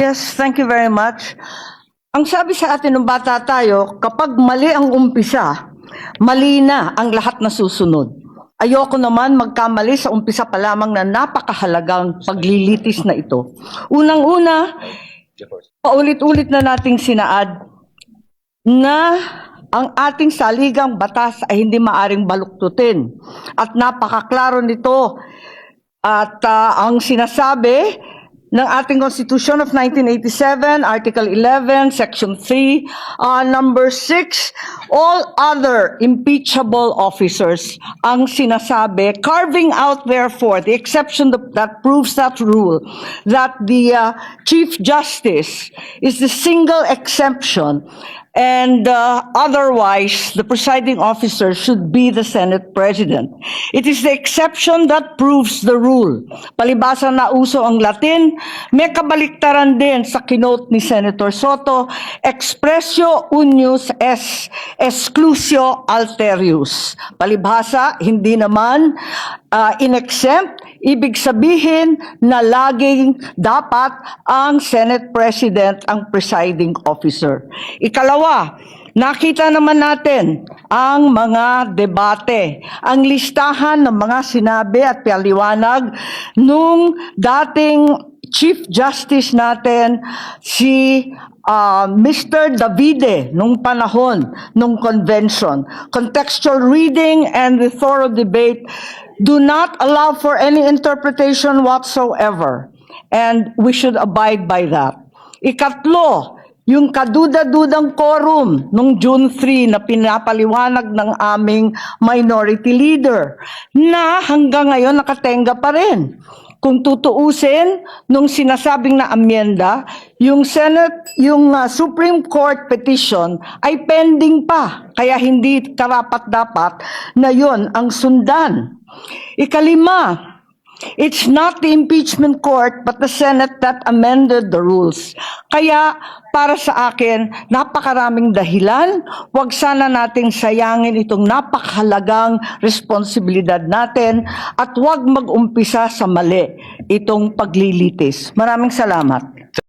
Yes, thank you very much. Ang sabi sa atin ng bata tayo, kapag mali ang umpisa, mali na ang lahat na susunod. Ayoko naman magkamali sa umpisa pa lamang na napakahalagang paglilitis na ito. Unang-una, paulit-ulit na nating sinaad na ang ating saligang batas ay hindi maaring baluktutin. At napakaklaro nito. At ang sinasabi ng ating Constitution of 1987, Article 11, Section 3, Number 6, all other impeachable officers, ang sinasabi, carving out therefore the exception that proves that rule, that the Chief Justice is the single exception, and otherwise, the presiding officer should be the Senate President. It is the exception that proves the rule. Palibasa na uso ang Latin, may kabaliktaran din sa kinote ni Senator Soto, expressio unius est exclusio alterius. Palibhasa, hindi naman in-exempt, ibig sabihin na laging dapat ang Senate President ang presiding officer. Ikalawa, nakita naman natin ang mga debate, ang listahan ng mga sinabi at paliwanag nung dating Chief Justice natin, si Mr. Davide, nung panahon, nung convention. Contextual reading and the thorough debate do not allow for any interpretation whatsoever. And we should abide by that. Ikatlo, yung kaduda-dudang quorum nung June 3 na pinapaliwanag ng aming minority leader na hanggang ngayon nakatenga pa rin. Kung tutuusin, nung sinasabing na amyenda, yung Supreme Court petition ay pending pa, kaya hindi karapat-dapat na yon ang sundan. Ikalima, it's not the impeachment court but the Senate that amended the rules. Kaya para sa akin, napakaraming dahilan. Huwag sana nating sayangin itong napakahalagang responsibilidad natin at huwag mag-umpisa sa mali itong paglilitis. Maraming salamat.